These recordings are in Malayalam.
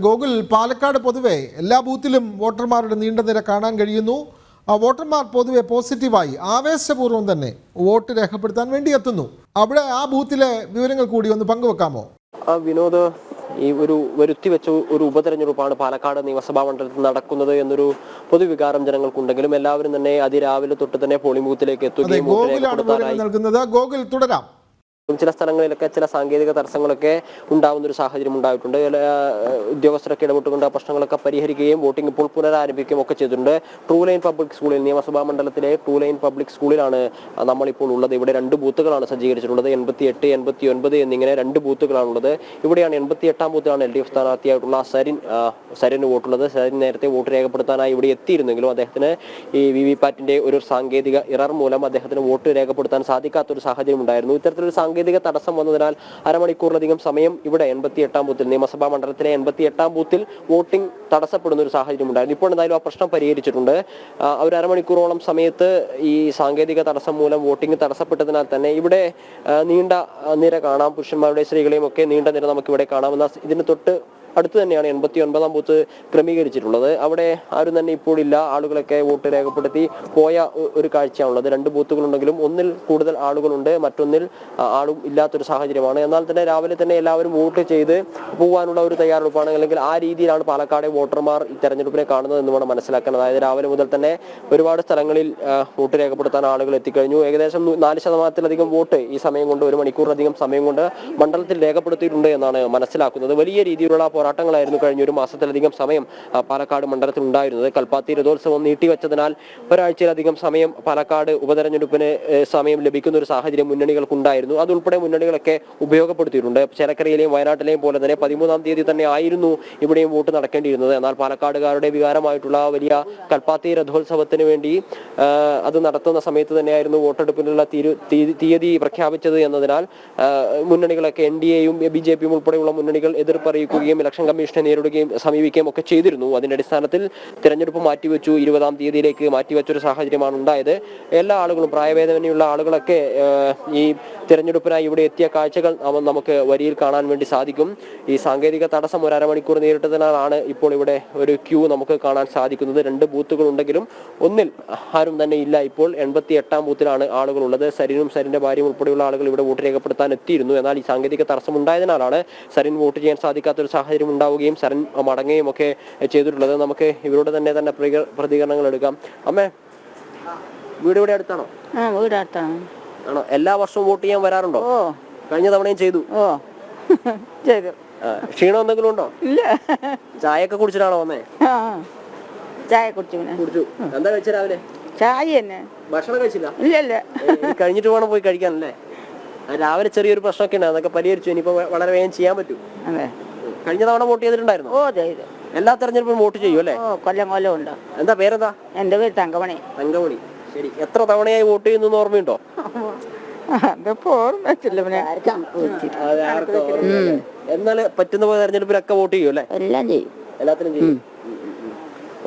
ഗോകുൽ, പാലക്കാട് പൊതുവെ എല്ലാ ബൂത്തിലും വോട്ടർമാരുടെ നീണ്ട നിര കാണാൻ കഴിയുന്നു. വോട്ടർമാർ പൊതുവെ പോസിറ്റീവായി ആവേശപൂർവ്വം തന്നെ വോട്ട് രേഖപ്പെടുത്താൻ വേണ്ടി എത്തുന്നു. അവിടെ ആ ബൂത്തിലെ വിവരങ്ങൾ കൂടി ഒന്ന് പങ്കുവെക്കാമോ? വിനോദ്, ഈ വരുത്തിവെച്ച ഒരു ഉപതെരഞ്ഞെടുപ്പാണ് പാലക്കാട് നിയമസഭാ മണ്ഡലത്തിൽ നടക്കുന്നത് എന്നൊരു പൊതുവികാരം ജനങ്ങൾക്കുണ്ടെങ്കിലും എല്ലാവരും തന്നെ അതിരാവിലെ തൊട്ട് തന്നെ പോളിംഗ് ബൂത്തിലേക്ക് എത്തുകയും നൽകുന്നത്. ഗോകുൽ, തുടരാം. ചില സ്ഥലങ്ങളിലൊക്കെ ചില സാങ്കേതിക തടസ്സങ്ങളൊക്കെ ഉണ്ടാകുന്ന ഒരു സാഹചര്യം ഉണ്ടായിട്ടുണ്ട്. ഉദ്യോഗസ്ഥരൊക്കെ ഇടപെട്ടുകൊണ്ട് ആ പ്രശ്നങ്ങളൊക്കെ പരിഹരിക്കുകയും വോട്ടിംഗ് ഇപ്പോൾ പുനരാരംഭിക്കുകയും ഒക്കെ ചെയ്തിട്ടുണ്ട്. ട്രൂ ലൈൻ പബ്ലിക് സ്കൂളിൽ, നിയമസഭാ മണ്ഡലത്തിലെ ട്രൂ ലൈൻ പബ്ലിക് സ്കൂളിലാണ് നമ്മളിപ്പോൾ ഉള്ളത്. ഇവിടെ 2 ബൂത്തുകളാണ് സജ്ജീകരിച്ചിട്ടുള്ളത്. 88, 89 എന്നിങ്ങനെ 2 ബൂത്തുകളാണുള്ളത്. ഇവിടെയാണ് 88-ാം ബൂത്തിലാണ് LDF സ്ഥാനാർത്ഥിയായിട്ടുള്ള സരിന് വോട്ടുള്ളത്. സരിൻ നേരത്തെ വോട്ട് രേഖപ്പെടുത്താനായി ഇവിടെ എത്തിയിരുന്നെങ്കിലും അദ്ദേഹത്തിന് ഈ VVPAT-ന്റെ ഒരു സാങ്കേതിക ഇറർ മൂലം അദ്ദേഹത്തിന് വോട്ട് രേഖപ്പെടുത്താൻ സാധിക്കാത്തൊരു സാഹചര്യം ഉണ്ടായിരുന്നു. ഇത്തരത്തിലൊരു സാങ്കേതിക തടസ്സം വന്നതിനാൽ അരമണിക്കൂറിലധികം സമയം ഇവിടെ 88-ാം ബൂത്തിൽ, നിയമസഭാ മണ്ഡലത്തിലെ 88-ാം ബൂത്തിൽ വോട്ടിംഗ് തടസ്സപ്പെടുന്ന ഒരു സാഹചര്യം ഉണ്ടായിരുന്നു. ഇപ്പോൾ എന്തായാലും ആ പ്രശ്നം പരിഹരിച്ചിട്ടുണ്ട്. ഒരു അരമണിക്കൂറോളം സമയത്ത് ഈ സാങ്കേതിക തടസ്സം മൂലം വോട്ടിംഗ് തടസ്സപ്പെട്ടതിനാൽ തന്നെ ഇവിടെ നീണ്ട നിര കാണാം. പുരുഷന്മാരുടെയും സ്ത്രീകളെയും ഒക്കെ നീണ്ട നിര നമുക്ക് ഇവിടെ കാണാം. എന്നാൽ ഇതിന് തൊട്ട് അടുത്ത് തന്നെയാണ് 89-ാം ബൂത്ത് ക്രമീകരിച്ചിട്ടുള്ളത്. അവിടെ ആരും തന്നെ ഇപ്പോൾ ഇല്ല. ആളുകളൊക്കെ വോട്ട് രേഖപ്പെടുത്തി പോയ ഒരു കാഴ്ചയാണുള്ളത്. 2 ബൂത്തുകളുണ്ടെങ്കിലും ഒന്നിൽ കൂടുതൽ ആളുകളുണ്ട്, മറ്റൊന്നിൽ ആളും ഇല്ലാത്തൊരു സാഹചര്യമാണ്. എന്നാൽ തന്നെ രാവിലെ തന്നെ എല്ലാവരും വോട്ട് ചെയ്ത് പോകാനുള്ള ഒരു തയ്യാറെടുപ്പാണ്. അല്ലെങ്കിൽ ആ രീതിയിലാണ് പാലക്കാട് വോട്ടർമാർ ഈ തെരഞ്ഞെടുപ്പിനെ കാണുന്നത് എന്ന് വേണം മനസ്സിലാക്കാൻ. അതായത് രാവിലെ മുതൽ തന്നെ ഒരുപാട് സ്ഥലങ്ങളിൽ വോട്ട് രേഖപ്പെടുത്താൻ ആളുകൾ എത്തിക്കഴിഞ്ഞു. ഏകദേശം 4%-ലധികം വോട്ട് ഈ സമയം കൊണ്ട്, 1 മണിക്കൂറിലധികം സമയം കൊണ്ട് മണ്ഡലത്തിൽ രേഖപ്പെടുത്തിയിട്ടുണ്ട് എന്നാണ് മനസ്സിലാക്കുന്നത്. വലിയ രീതിയിലുള്ള പോരാട്ടങ്ങളായിരുന്നു കഴിഞ്ഞ 1 മാസത്തിലധികം സമയം പാലക്കാട് മണ്ഡലത്തിൽ ഉണ്ടായിരുന്നത്. കൽപ്പാത്തി രഥോത്സവം നീട്ടിവെച്ചതിനാൽ ഒരാഴ്ചയിലധികം സമയം പാലക്കാട് ഉപതെരഞ്ഞെടുപ്പിന് സമയം ലഭിക്കുന്ന ഒരു സാഹചര്യം മുന്നണികൾക്കുണ്ടായിരുന്നു. അതുൾപ്പെടെ മുന്നണികളൊക്കെ ഉപയോഗപ്പെടുത്തിയിട്ടുണ്ട്. ചേലക്കരയിലെയും വയനാട്ടിലെയും പോലെ തന്നെ 13-ാം തീയതി തന്നെ ആയിരുന്നു ഇവിടെയും വോട്ട് നടക്കേണ്ടിയിരുന്നത്. എന്നാൽ പാലക്കാടുകാരുടെ വികാരമായിട്ടുള്ള വലിയ കൽപ്പാത്തി രഥോത്സവത്തിന് വേണ്ടി അത് നടത്തുന്ന സമയത്ത് തന്നെയായിരുന്നു വോട്ടെടുപ്പിനുള്ള തീയതി പ്രഖ്യാപിച്ചത് എന്നതിനാൽ മുന്നണികളൊക്കെ NDA-യും BJP-യും ഉൾപ്പെടെയുള്ള മുന്നണികൾ എതിർപ്പറിയിക്കുകയും ഇലക്ഷൻ കമ്മീഷനെ സമീപിക്കുകയും ഒക്കെ ചെയ്തിരുന്നു. അതിന്റെ അടിസ്ഥാനത്തിൽ തെരഞ്ഞെടുപ്പ് മാറ്റിവെച്ചു. 20-ാം തീയതിയിലേക്ക് മാറ്റിവെച്ചൊരു സാഹചര്യമാണ് ഉണ്ടായത്. എല്ലാ ആളുകളും, പ്രായഭേദമന്യുള്ള ആളുകളൊക്കെ ഈ തെരഞ്ഞെടുപ്പിനായി ഇവിടെ എത്തിയ കാഴ്ചകൾ നമുക്ക് വരിയിൽ കാണാൻ വേണ്ടി സാധിക്കും. ഈ സാങ്കേതിക തടസ്സം ഒരു അരമണിക്കൂർ നേരിട്ടതിനാലാണ് ഇപ്പോൾ ഇവിടെ ഒരു ക്യൂ നമുക്ക് കാണാൻ സാധിക്കുന്നത്. 2 ബൂത്തുകൾ ഉണ്ടെങ്കിലും ഒന്നിൽ ആരും തന്നെ ഇല്ല. ഇപ്പോൾ 88-ാം ബൂത്തിലാണ് ആളുകളുള്ളത്. സരിനും സരിന്റെ ഭാര്യയും ഉൾപ്പെടെയുള്ള ആളുകൾ ഇവിടെ വോട്ട് രേഖപ്പെടുത്താൻ എത്തിയിരുന്നു. എന്നാൽ ഈ സാങ്കേതിക തടസ്സം ഉണ്ടായതിനാലാണ് സരിൻ വോട്ട് ചെയ്യാൻ സാധിക്കാത്തൊരു സാഹചര്യം ഉണ്ടാവുകയും സരൻ മടങ്ങുകയും ഒക്കെ ചെയ്തിട്ടുള്ളത്. നമുക്ക് ഇവരുടെ തന്നെ പ്രതികരണങ്ങൾ എടുക്കാം. അമ്മേ, വീട് ഇവിടെ അടുത്താണോ? ആണോ? എല്ലാ വർഷവും വോട്ട് ചെയ്യാൻ വരാറുണ്ടോ? കഴിഞ്ഞ തവണയും ചെയ്തു. ക്ഷീണം എന്തെങ്കിലും ഉണ്ടോ? ഇല്ല. ചായ ഒക്കെ കുടിച്ചിട്ടാണോ വന്നേ? ചായ കുടിച്ചു. എന്താ കഴിച്ച രാവിലെ? ചായ തന്നെ. ഭക്ഷണം കഴിച്ചില്ല? ഇല്ല. കഴിഞ്ഞിട്ട് വേണം പോയി കഴിക്കാനല്ലേ? രാവിലെ ചെറിയൊരു പ്രശ്നമൊക്കെ ഉണ്ട്, അതൊക്കെ പരിഹരിച്ചു. ഇനിയിപ്പോ വളരെ വേഗം ചെയ്യാൻ പറ്റും. കഴിഞ്ഞ തവണ വോട്ട് ചെയ്തിട്ടുണ്ടായിരുന്നു? എല്ലാ തെരഞ്ഞെടുപ്പും വോട്ട് ചെയ്യും അല്ലേ? കൊല്ലം ഉണ്ട്. എന്താ പേരെന്താ? എന്റെ പേര് തങ്കമണി. തങ്കമണി, ശരി. എത്ര തവണയായി വോട്ട് ചെയ്യുന്നു ഓർമ്മയുണ്ടോ? എന്നാൽ പറ്റുന്ന പോലെ തെരഞ്ഞെടുപ്പിലൊക്കെ വോട്ട് ചെയ്യും അല്ലേ? എല്ലാത്തിനും ചെയ്യും.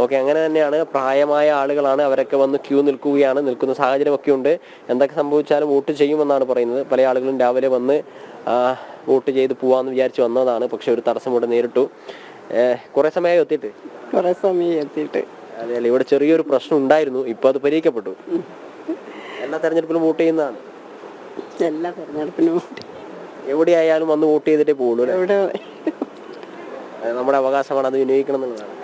ഓക്കെ, അങ്ങനെ തന്നെയാണ്. പ്രായമായ ആളുകളാണ്, അവരൊക്കെ വന്ന് ക്യൂ നിൽക്കുന്ന സാഹചര്യമൊക്കെ ഉണ്ട്. എന്തൊക്കെ സംഭവിച്ചാലും വോട്ട് ചെയ്യുമെന്നാണ് പറയുന്നത്. പല ആളുകളും രാവിലെ വന്ന് വോട്ട് ചെയ്ത് പോവാന്ന് വിചാരിച്ച് വന്നതാണ്. പക്ഷെ ഒരു തടസ്സം ഇവിടെ നേരിട്ടു. കുറെ സമയമായി എത്തിയിട്ട്. അതെ അല്ലേ, ഇവിടെ ചെറിയൊരു പ്രശ്നം ഉണ്ടായിരുന്നു. ഇപ്പൊ അത് പരിഹരിക്കപ്പെട്ടു. എല്ലാ തെരഞ്ഞെടുപ്പിലും വോട്ട് ചെയ്യുന്നതാണ്. എല്ലാ തെരഞ്ഞെടുപ്പിനും എവിടെയായാലും വന്ന് വോട്ട് ചെയ്തിട്ടേ പോകുള്ളൂ. നമ്മുടെ അവകാശമാണ്, അത് വിനിയോഗിക്കണം എന്നുള്ളതാണ്.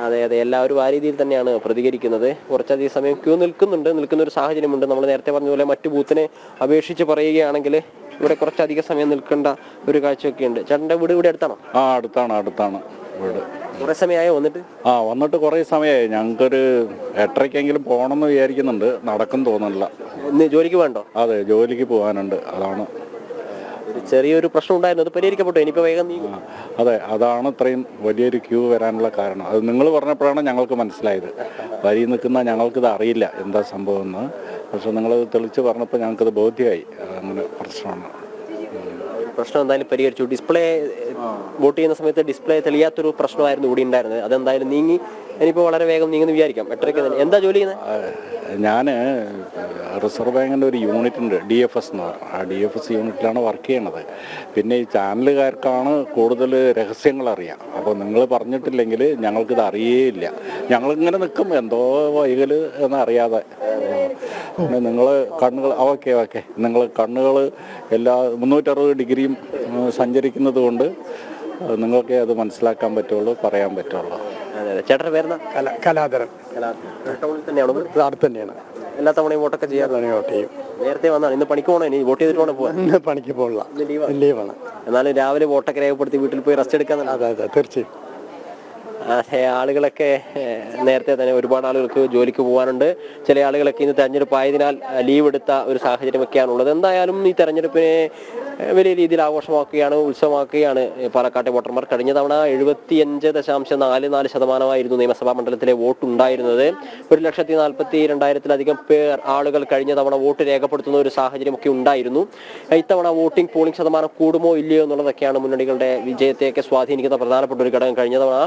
അതെ, എല്ലാവരും ആ രീതിയിൽ തന്നെയാണ് പ്രതികരിക്കുന്നത്. കുറച്ചധികം സമയം ക്യൂ നിൽക്കുന്ന ഒരു സാഹചര്യമുണ്ട്. നമ്മൾ നേരത്തെ പറഞ്ഞ പോലെ മറ്റു ബൂത്തിനെ അപേക്ഷിച്ച് പറയുകയാണെങ്കിൽ ഇവിടെ കുറച്ചധികം സമയം നിൽക്കേണ്ട ഒരു കാഴ്ചയൊക്കെ ഉണ്ട്. ചേട്ടൻ്റെ വീട് ഇവിടെ അടുത്താണോ? അടുത്താണ് വീട്. കുറെ സമയമായോ വന്നിട്ട്? വന്നിട്ട് കുറെ സമയമായി. ഞങ്ങൾക്കൊരു 8:30-ക്കെങ്കിലും പോകണമെന്ന് വിചാരിക്കുന്നുണ്ട്. നടക്കും തോന്നുന്നില്ല. ഇന്ന് ജോലിക്ക് വേണ്ടോ? അതെ, ജോലിക്ക് പോകാനുണ്ട്. അതാണ് ചെറിയൊരു പ്രശ്നം ഉണ്ടായിരുന്നു, അത് പരിഹരിക്കപ്പെട്ടു. ഇനിയിപ്പോ വേഗം നീങ്ങും. അതെ, അതാണ് ഇത്രയും വലിയൊരു ക്യൂ വരാനുള്ള കാരണം. അത് നിങ്ങൾ പറഞ്ഞപ്പോഴാണ് ഞങ്ങൾക്ക് മനസ്സിലായത്. വരി നിൽക്കുന്ന ഞങ്ങൾക്കിത് അറിയില്ല എന്താ സംഭവം എന്ന്. പക്ഷെ നിങ്ങളത് തെളിച്ച് പറഞ്ഞപ്പോൾ ഞങ്ങൾക്കത് ബോധ്യമായി. അങ്ങനെ പ്രശ്നമാണ്. പ്രശ്നം എന്തായാലും പരിഹരിച്ചു. ഡിസ്പ്ലേ വോട്ട് ചെയ്യുന്ന സമയത്ത് ഡിസ്പ്ലേ തെളിയാത്തൊരു പ്രശ്നമായിരുന്നു ഇവിടെ ഉണ്ടായിരുന്നത്. അതെന്തായാലും നീങ്ങി. ഇനിയിപ്പോൾ വളരെ വേഗം നീങ്ങുന്നു വിചാരിക്കാം. 8:30 എന്താ ജോലി ചെയ്യുന്നത്? ഞാൻ റിസർവ് ബാങ്കിൻ്റെ ഒരു യൂണിറ്റ് ഉണ്ട്, DFS എന്ന് പറഞ്ഞാൽ. ആ DFS യൂണിറ്റിലാണ് വർക്ക് ചെയ്യണത്. പിന്നെ ഈ ചാനലുകാർക്കാണ് കൂടുതൽ രഹസ്യങ്ങൾ അറിയാം. അപ്പോൾ നിങ്ങൾ പറഞ്ഞിട്ടില്ലെങ്കിൽ ഞങ്ങൾക്കിത് അറിയേയില്ല. ഞങ്ങളിങ്ങനെ നിൽക്കും എന്തോ വൈകൽ എന്നറിയാതെ. പിന്നെ നിങ്ങൾ കണ്ണുകൾ ഓക്കെ നിങ്ങൾ കണ്ണുകൾ എല്ലാ 360 ഡിഗ്രിയും സഞ്ചരിക്കുന്നത് കൊണ്ട് നിങ്ങൾക്ക് അത് മനസ്സിലാക്കാൻ പറ്റുള്ളൂ, പറയാൻ പറ്റുള്ളൂ. ചേട്ടൻ്റെ പേരെന്താ? കലാധരൻ. ടൗണിൽ തന്നെയാണോ? അടുത്ത് തന്നെയാണ്. എല്ലാ തവണയും വോട്ടൊക്കെ ചെയ്യാൻ വോട്ട് ചെയ്യും. നേരത്തെ വന്നാണ്. ഇന്ന് പണിക്ക് പോകണേ, ഇനി വോട്ട് ചെയ്തിട്ട് വേണം പോകാൻ. ഇന്ന് പണിക്ക് പോകില്ല, ലീവാണ്. എന്നാലും രാവിലെ വോട്ടൊക്കെ രേഖപ്പെടുത്തി വീട്ടിൽ പോയി റെസ്റ്റ് എടുക്കാൻ. അതെ തീർച്ചയായും. അതെ, ആളുകളൊക്കെ നേരത്തെ തന്നെ ഒരുപാട് ആളുകൾക്ക് ജോലിക്ക് പോകാനുണ്ട്. ചില ആളുകളൊക്കെ ഇന്ന് തെരഞ്ഞെടുപ്പ് ആയതിനാൽ ലീവ് എടുത്ത ഒരു സാഹചര്യമൊക്കെയാണുള്ളത്. എന്തായാലും ഈ തെരഞ്ഞെടുപ്പിനെ വലിയ രീതിയിൽ ആഘോഷമാക്കുകയാണ്, ഉത്സവമാക്കുകയാണ് പാലക്കാട്ടെ വോട്ടർമാർ. കഴിഞ്ഞ തവണ 75.44% നിയമസഭാ മണ്ഡലത്തിലെ വോട്ട് ഉണ്ടായിരുന്നത്. 1,42,000-ലധികം പേർ ആളുകൾ കഴിഞ്ഞ തവണ വോട്ട് രേഖപ്പെടുത്തുന്ന ഒരു സാഹചര്യമൊക്കെ ഉണ്ടായിരുന്നു. ഇത്തവണ പോളിംഗ് ശതമാനം കൂടുമോ ഇല്ലയോ എന്നുള്ളതൊക്കെയാണ് മുന്നണികളുടെ വിജയത്തെയൊക്കെ സ്വാധീനിക്കുന്ന പ്രധാനപ്പെട്ട ഒരു ഘടകം. കഴിഞ്ഞ തവണ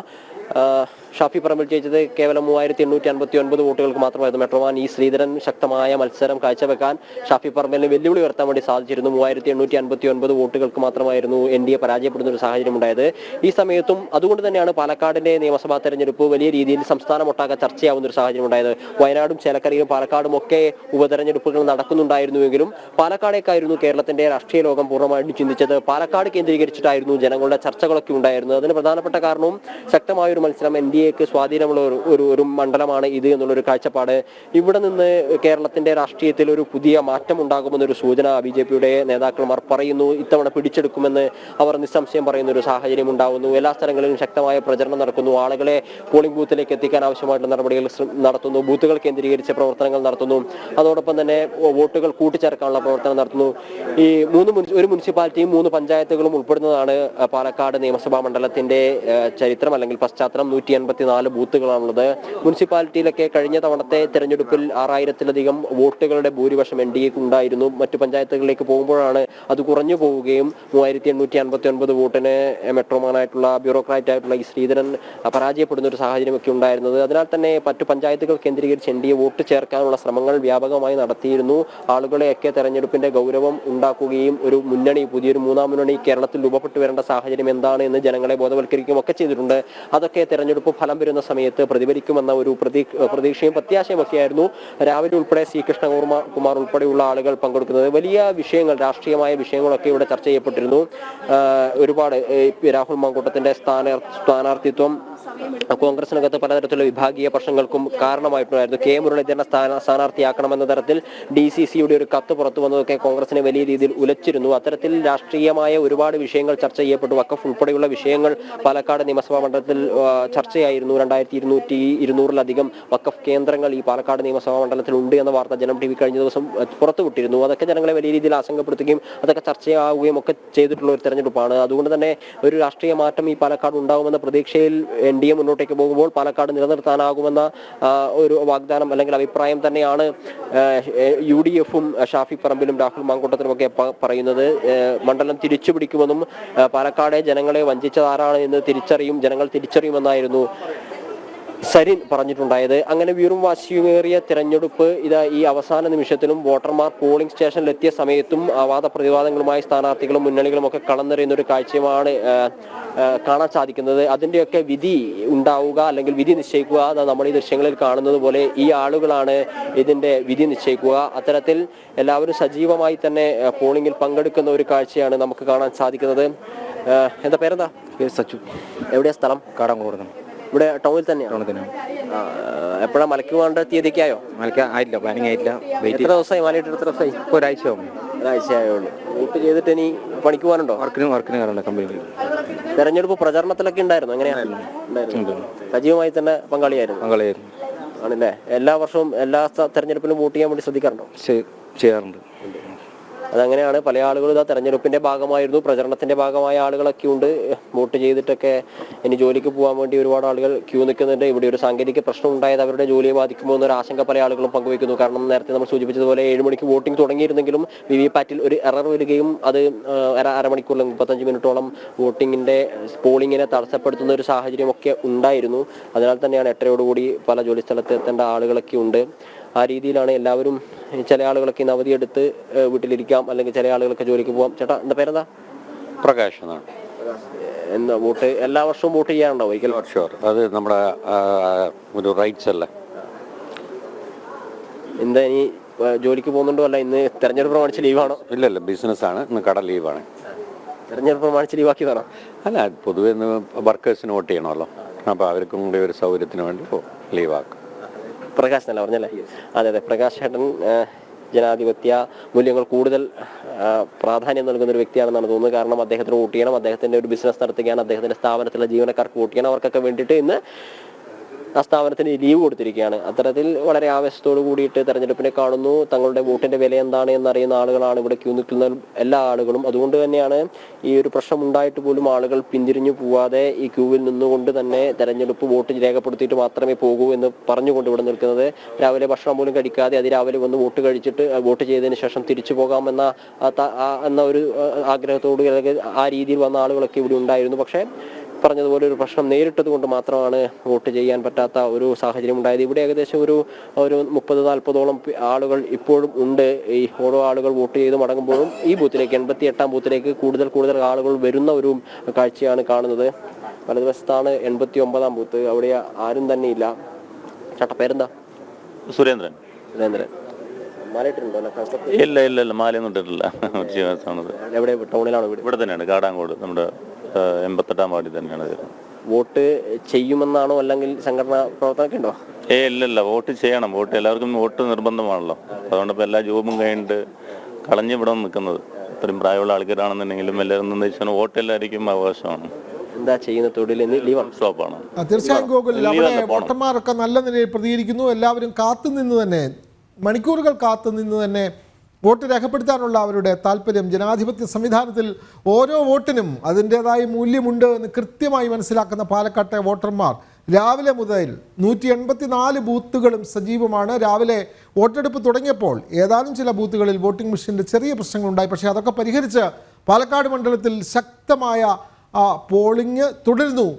ഷാഫി പറമ്പിൽ ജയിച്ചത് കേവലം 3,859 വോട്ടുകൾക്ക് മാത്രമായിരുന്നു. മെട്രോമാൻ ഇ ശ്രീധരൻ ശക്തമായ മത്സരം കാഴ്ചവെക്കാൻ ഷാഫി പറമ്പിലിന് വെല്ലുവിളി ഉയർത്താൻ വേണ്ടി സാധിച്ചിരുന്നു. 3,859 വോട്ടുകൾക്ക് മാത്രമായിരുന്നു NDA പരാജയപ്പെടുന്ന ഒരു സാഹചര്യം ഉണ്ടായത്. ഈ സമയത്തും അതുകൊണ്ട് തന്നെയാണ് പാലക്കാടിന്റെ നിയമസഭാ തെരഞ്ഞെടുപ്പ് വലിയ രീതിയിൽ സംസ്ഥാനമൊട്ടാകെ ചർച്ചയാവുന്ന ഒരു സാഹചര്യം ഉണ്ടായത്. വയനാടും ചേലക്കരയും പാലക്കാടും ഒക്കെ ഉപതെരഞ്ഞെടുപ്പുകൾ നടക്കുന്നുണ്ടായിരുന്നുവെങ്കിലും പാലക്കാടേക്കായിരുന്നു കേരളത്തിന്റെ രാഷ്ട്രീയ ലോകം പൂർണ്ണമായിട്ടും ചിന്തിച്ചത്. പാലക്കാട് കേന്ദ്രീകരിച്ചിട്ടായിരുന്നു ജനങ്ങളുടെ ചർച്ചകളൊക്കെ ഉണ്ടായിരുന്നത്. അതിന് പ്രധാനപ്പെട്ട കാരണവും ശക്തമായ ഒരു മത്സരം, NDAക്ക് സ്വാധീനമുള്ള ഒരു മണ്ഡലമാണ് ഇത് എന്നുള്ളൊരു കാഴ്ചപ്പാട്. ഇവിടെ നിന്ന് കേരളത്തിന്റെ രാഷ്ട്രീയത്തിൽ ഒരു പുതിയ മാറ്റം ഉണ്ടാകുമെന്നൊരു സൂചന BJPയുടെ നേതാക്കന്മാർ പറയുന്നു. ഇത്തവണ പിടിച്ചെടുക്കുമെന്ന് അവർ നിസ്സംശയം പറയുന്ന ഒരു സാഹചര്യം ഉണ്ടാകുന്നു. എല്ലാ സ്ഥലങ്ങളിലും ശക്തമായ പ്രചരണം നടക്കുന്നു. ആളുകളെ പോളിംഗ് ബൂത്തിലേക്ക് എത്തിക്കാൻ ആവശ്യമായിട്ടുള്ള നടപടികൾ നടത്തുന്നു. ബൂത്തുകൾ കേന്ദ്രീകരിച്ച് പ്രവർത്തനങ്ങൾ നടത്തുന്നു. അതോടൊപ്പം തന്നെ വോട്ടുകൾ കൂട്ടിച്ചേർക്കാനുള്ള പ്രവർത്തനം നടത്തുന്നു. ഈ ഒരു മുനിസിപ്പാലിറ്റിയും 3 പഞ്ചായത്തുകളും ഉൾപ്പെടുന്നതാണ് പാലക്കാട് നിയമസഭാ മണ്ഡലത്തിന്റെ ചരിത്രം അല്ലെങ്കിൽ പശ്ചാത്തലം. 184 ബൂത്തുകളാണുള്ളത്. മുനിസിപ്പാലിറ്റിയിലൊക്കെ കഴിഞ്ഞ തവണത്തെ തെരഞ്ഞെടുപ്പിൽ 6000-ലധികം വോട്ടുകളുടെ ഭൂരിപക്ഷം NDAക്ക് ഉണ്ടായിരുന്നു. മറ്റു പഞ്ചായത്തുകളിലേക്ക് പോകുമ്പോഴാണ് അത് കുറഞ്ഞു പോവുകയും 3859 വോട്ടിന് മെട്രോമാനായിട്ടുള്ള ബ്യൂറോക്രാറ്റ് ആയിട്ടുള്ള ഈ ശ്രീധരൻ പരാജയപ്പെടുന്ന ഒരു സാഹചര്യമൊക്കെ ഉണ്ടായിരുന്നത്. അതിനാൽ തന്നെ മറ്റു പഞ്ചായത്തുകൾ കേന്ദ്രീകരിച്ച് NDA വോട്ട് ചേർക്കാനുള്ള ശ്രമങ്ങൾ വ്യാപകമായി നടത്തിയിരുന്നു. ആളുകളെയൊക്കെ തെരഞ്ഞെടുപ്പിന്റെ ഗൗരവം ഉണ്ടാക്കുകയും ഒരു മുന്നണി, പുതിയൊരു 3ാം മുന്നണി കേരളത്തിൽ രൂപപ്പെട്ടു വരേണ്ട സാഹചര്യം എന്താണ് എന്ന് ജനങ്ങളെ ബോധവൽക്കരിക്കുകയും ഒക്കെ ചെയ്തിട്ടുണ്ട്. അതൊക്കെ തെരഞ്ഞെടുപ്പ് ഫലം വരുന്ന സമയത്ത് പ്രതിഫലിക്കുമെന്ന ഒരു പ്രതീക്ഷയും പ്രത്യാശയും ഒക്കെയായിരുന്നു രാവിലെ ഉൾപ്പെടെ C. കൃഷ്ണകുമാർ ഉൾപ്പെടെയുള്ള ആളുകൾ പങ്കെടുക്കുന്നത്. വലിയ വിഷയങ്ങൾ, രാഷ്ട്രീയമായ വിഷയങ്ങളൊക്കെ ഇവിടെ ചർച്ച ചെയ്യപ്പെട്ടിരുന്നു. ഒരുപാട് രാഹുൽ മാങ്കൂട്ടത്തിന്റെ സ്ഥാനാർത്ഥിത്വം കോൺഗ്രസിനകത്ത് പലതരത്തിലുള്ള വിഭാഗീയ പ്രശ്നങ്ങൾക്കും കാരണമായിട്ടുണ്ടായിരുന്നു. K. മുരളീധരനെ സ്ഥാനാർത്ഥിയാക്കണമെന്ന തരത്തിൽ DCCയുടെ ഒരു കത്ത് പുറത്തു വന്നതൊക്കെ കോൺഗ്രസിനെ വലിയ രീതിയിൽ ഉലച്ചിരുന്നു. അത്തരത്തിൽ രാഷ്ട്രീയമായ ഒരുപാട് വിഷയങ്ങൾ ചർച്ച ചെയ്യപ്പെട്ടു. വഖഫ് ഉൾപ്പെടെയുള്ള വിഷയങ്ങൾ പാലക്കാട് നിയമസഭാ മണ്ഡലത്തിൽ ചർച്ചയായിരുന്നു. 2200-200-ലധികം വഖഫ് കേന്ദ്രങ്ങൾ ഈ പാലക്കാട് നിയമസഭാ മണ്ഡലത്തിൽ ഉണ്ട് എന്ന വാർത്ത ജനം TV കഴിഞ്ഞ ദിവസം പുറത്തുവിട്ടിരുന്നു. അതൊക്കെ ജനങ്ങളെ വലിയ രീതിയിൽ ആശങ്കപ്പെടുത്തുകയും അതൊക്കെ ചർച്ചയാവുകയും ഒക്കെ ചെയ്തിട്ടുള്ള ഒരു തെരഞ്ഞെടുപ്പാണ്. അതുകൊണ്ട് തന്നെ ഒരു രാഷ്ട്രീയ മാറ്റം ഈ പാലക്കാട് ഉണ്ടാകുമെന്ന പ്രതീക്ഷയിൽ NDA മുന്നോട്ടേക്ക് പോകുമ്പോൾ പാലക്കാട് നിലനിർത്താനാകുമെന്ന ഒരു വാഗ്ദാനം അല്ലെങ്കിൽ അഭിപ്രായം തന്നെയാണ് UDFും ഷാഫി പറമ്പിലും രാഹുൽ മാങ്കൂട്ടത്തിലും ഒക്കെ പറയുന്നത്. മണ്ഡലം തിരിച്ചുപിടിക്കുമെന്നും പാലക്കാടെ ജനങ്ങളെ വഞ്ചിച്ചതാരാണ് എന്ന് ജനങ്ങൾ തിരിച്ചറിയുമെന്നായിരുന്നു സരിൻ പറഞ്ഞിട്ടുണ്ടായത്. അങ്ങനെ വീറും വാശിയുമേറിയ തിരഞ്ഞെടുപ്പ് ഈ അവസാന നിമിഷത്തിലും വോട്ടർമാർ പോളിംഗ് സ്റ്റേഷനിലെത്തിയ സമയത്തും വാദപ്രതിവാദങ്ങളുമായി സ്ഥാനാർത്ഥികളും മുന്നണികളും ഒക്കെ കളന്നെറിയുന്ന ഒരു കാഴ്ചയുമാണ് കാണാൻ സാധിക്കുന്നത്. അതിൻ്റെയൊക്കെ വിധി ഉണ്ടാവുക അല്ലെങ്കിൽ വിധി നിശ്ചയിക്കുക, നമ്മൾ ഈ ദൃശ്യങ്ങളിൽ കാണുന്നത് പോലെ ഈ ആളുകളാണ് ഇതിൻ്റെ വിധി നിശ്ചയിക്കുക. അത്തരത്തിൽ എല്ലാവരും സജീവമായി തന്നെ പോളിംഗിൽ പങ്കെടുക്കുന്ന ഒരു കാഴ്ചയാണ് നമുക്ക് കാണാൻ സാധിക്കുന്നത്. എന്താ പേരെന്താ? സച്ചു. എവിടെയാ സ്ഥലം? കാടാങ്കോട്. ഇവിടെ ടൗണിൽ തന്നെയാണ്. എപ്പോഴാണ് മലയ്ക്ക് പോകേണ്ട തീയതിക്കായോ? ആയില്ല, പ്ലാനിങ് ആയില്ല. എത്ര ദിവസമായി മലയിട്ട്? എത്ര ദിവസമായി? ഒരാഴ്ചയായുള്ളൂ. വോട്ട് ചെയ്തിട്ട് ഇനി പണിക്ക് പോകാനുണ്ടോ? വർക്കിന് കയറണ്ട കമ്പനിയിൽ. തെരഞ്ഞെടുപ്പ് പ്രചരണത്തിലൊക്കെ ഉണ്ടായിരുന്നു? എങ്ങനെയാണ്? സജീവമായി തന്നെ പങ്കാളിയായിരുന്നു ആണല്ലേ? എല്ലാ വർഷവും എല്ലാ തെരഞ്ഞെടുപ്പിലും വോട്ട് ചെയ്യാൻ വേണ്ടി ശ്രദ്ധിക്കാറുണ്ടോ? ചെയ്യാറുണ്ട്. അതങ്ങനെയാണ്. പല ആളുകളും ഇതാ തെരഞ്ഞെടുപ്പിന്റെ ഭാഗമായിരുന്നു, പ്രചരണത്തിന്റെ ഭാഗമായ ആളുകളൊക്കെ ഉണ്ട്. വോട്ട് ചെയ്തിട്ടൊക്കെ ഇനി ജോലിക്ക് പോകാൻ വേണ്ടി ഒരുപാട് ആളുകൾ ക്യൂ നിൽക്കുന്നുണ്ട്. ഇവിടെ ഒരു സാങ്കേതിക പ്രശ്നം ഉണ്ടായത് അവരുടെ ജോലിയെ ബാധിക്കുമോ എന്നൊരു ആശങ്ക പല ആളുകളും പങ്കുവയ്ക്കുന്നു. കാരണം നേരത്തെ നമ്മൾ സൂചിപ്പിച്ചതുപോലെ 7 മണിക്ക് വോട്ടിംഗ് തുടങ്ങിയിരുന്നെങ്കിലും VVPAT-ൽ ഒരു എറർ വരികയും അത് അരമണിക്കൂറിൽ 35 മിനിറ്റോളം പോളിംഗിനെ തടസ്സപ്പെടുത്തുന്ന ഒരു സാഹചര്യമൊക്കെ ഉണ്ടായിരുന്നു. അതിനാൽ തന്നെയാണ് 8:30 പല ജോലി സ്ഥലത്ത് എത്തേണ്ട ആളുകളൊക്കെ ഉണ്ട്. ആ രീതിയിലാണ് എല്ലാവരും. ചില ആളുകളൊക്കെ ഇന്ന് അവധിയെടുത്ത് വീട്ടിലിരിക്കാം, അല്ലെങ്കിൽ ചില ആളുകളൊക്കെ ജോലിക്ക് പോകാം. ചേട്ടാ, എന്താ പേരെന്താ? പ്രകാശ് എന്നാണ്. എന്താ വോട്ട് എല്ലാ വർഷവും വോട്ട് ചെയ്യാറുണ്ടോ? ഒരിക്കൽ ഷുവർ, അത് നമ്മുടെ ഒരു റൈറ്റ്സ് അല്ലേ. എന്താ ഇനി ജോലിക്ക് പോകുന്നുണ്ടോ? അല്ല ഇന്ന് തെരഞ്ഞെടുപ്പ് പ്രമാണിച്ച് ലീവാണോ? ഇല്ലല്ല, ബിസിനസ്സാണ്, ഇന്ന് കട ലീവാണ്. തെരഞ്ഞെടുപ്പ് പ്രമാണിച്ച് ലീവാക്കിയതാണോ? അല്ല, പൊതുവെ ഇന്ന് വർക്കേഴ്സിന് വോട്ട് ചെയ്യണമല്ലോ, അപ്പോൾ അവർക്കും കൂടി ഒരു സൗകര്യത്തിന് വേണ്ടി ലീവാക്കും. പ്രകാശ് എന്നല്ല പറഞ്ഞല്ലേ? അതെ അതെ, പ്രകാശ് ചേട്ടൻ ജനാധിപത്യ മൂല്യങ്ങൾ കൂടുതൽ പ്രാധാന്യം നൽകുന്ന ഒരു വ്യക്തിയാണെന്നാണ് തോന്നുന്നത്. കാരണം അദ്ദേഹത്തിന് വോട്ട് ചെയ്യണം, അദ്ദേഹത്തിൻ്റെ ഒരു ബിസിനസ് നടത്തുകയാണ്, അദ്ദേഹത്തിൻ്റെ സ്ഥാപനത്തിലെ ജീവനക്കാർക്ക് വോട്ട് ചെയ്യണം. അവർക്കൊക്കെ വേണ്ടിയിട്ട് ഇന്ന് ആ സ്ഥാപനത്തിന് ലീവ് കൊടുത്തിരിക്കുകയാണ്. അത്തരത്തിൽ വളരെ ആവേശത്തോടു കൂടിയിട്ട് തെരഞ്ഞെടുപ്പിനെ കാണുന്നു. തങ്ങളുടെ വോട്ടിന്റെ വില എന്താണ് എന്നറിയുന്ന ആളുകളാണ് ഇവിടെ ക്യൂ നിൽക്കുന്ന എല്ലാ ആളുകളും. അതുകൊണ്ട് തന്നെയാണ് ഈ ഒരു പ്രശ്നം ഉണ്ടായിട്ട് പോലും ആളുകൾ പിന്തിരിഞ്ഞു പോവാതെ ഈ ക്യൂവിൽ നിന്നുകൊണ്ട് തന്നെ തെരഞ്ഞെടുപ്പ് വോട്ട് രേഖപ്പെടുത്തിയിട്ട് മാത്രമേ പോകൂ എന്ന് പറഞ്ഞുകൊണ്ട് ഇവിടെ നിൽക്കുന്നത്. രാവിലെ ഭക്ഷണം പോലും കഴിക്കാതെ അതിരാവിലെ വന്ന് വോട്ട് കഴിച്ചിട്ട് വോട്ട് ചെയ്തതിന് ശേഷം തിരിച്ചു പോകാമെന്ന ഒരു ആഗ്രഹത്തോട് അല്ലെങ്കിൽ ആ രീതിയിൽ വന്ന ആളുകളൊക്കെ ഇവിടെ ഉണ്ടായിരുന്നു. പക്ഷേ പറഞ്ഞതുപോലെ ഒരു പ്രശ്നം നേരിട്ടത് കൊണ്ട് മാത്രമാണ് വോട്ട് ചെയ്യാൻ പറ്റാത്ത ഒരു സാഹചര്യം ഉണ്ടായത്. ഇവിടെ ഏകദേശം ഒരു 30-40ഓളം ആളുകൾ ഇപ്പോഴും ഉണ്ട്. ഈ ഓരോ ആളുകൾ വോട്ട് ചെയ്ത് മടങ്ങുമ്പോഴും ഈ ബൂത്തിലേക്ക് 88-ാം ബൂത്തിലേക്ക് കൂടുതൽ ആളുകൾ വരുന്ന ഒരു കാഴ്ചയാണ് കാണുന്നത്. വലതുവശത്താണ് 89-ാം ബൂത്ത്, അവിടെ ആരും തന്നെ ഇല്ല. ചേട്ടാ, പേരെന്താ? സുരേന്ദ്രൻ. മാലയിട്ടുണ്ടോ? ഇല്ല, മാലയൊന്നും ഇട്ടിട്ടില്ല. എവിടെ? ടൗണിലാണോ വീട്? ഇവിടെ തന്നെയാണ്, കാടാങ്കോട്, നമ്മുടെ 88-ാം വാർഡിൽ തന്നെയാണ്. വോട്ട് ചെയ്യുമെന്നാണോ അല്ലെങ്കിൽ സംഘടനാ പ്രവർത്തനമൊക്കെ ഉണ്ടോ? ഇല്ല, വോട്ട് ചെയ്യണം. വോട്ട് എല്ലാവർക്കും വോട്ട് നിർബന്ധമാണല്ലോ. അതുകൊണ്ട് ഇപ്പോൾ എല്ലാ ജോബും കഴിഞ്ഞിട്ട് കളഞ്ഞ് ഇവിടെ നിൽക്കുന്നത്. ഇത്രയും പ്രായമുള്ള ആൾക്കാരാണെന്നുണ്ടെങ്കിലും എല്ലാവരും നിർദ്ദേശിച്ചാൽ വോട്ട് എല്ലാവർക്കും അവകാശമാണ്. എന്താ ചെയ്യുന്ന തൊഴിൽ? സ്റ്റോപ്പാണ്. തീർച്ചയായും ഗോകുൽ, അവിടെ വോട്ടർമാരൊക്കെ നല്ല നിലയിൽ പ്രതികരിക്കുന്നു. എല്ലാവരും കാത്തുനിന്ന് തന്നെ, മണിക്കൂറുകൾ കാത്തുനിന്ന് തന്നെ വോട്ട് രേഖപ്പെടുത്താനുള്ള അവരുടെ താല്പര്യം. ജനാധിപത്യ സംവിധാനത്തിൽ ഓരോ വോട്ടിനും അതിൻ്റേതായ മൂല്യമുണ്ട് എന്ന് കൃത്യമായി മനസ്സിലാക്കുന്ന പാലക്കാട്ടെ വോട്ടർമാർ രാവിലെ മുതൽ 184 ബൂത്തുകളും സജീവമാണ്. രാവിലെ വോട്ടെടുപ്പ് തുടങ്ങിയപ്പോൾ ഏതാനും ചില ബൂത്തുകളിൽ വോട്ടിംഗ് മെഷീനിൽ ചെറിയ പ്രശ്നങ്ങളുണ്ടായി. പക്ഷേ അതൊക്കെ പരിഹരിച്ച് പാലക്കാട് മണ്ഡലത്തിൽ ശക്തമായ പോളിംഗ് തുടരുന്നു.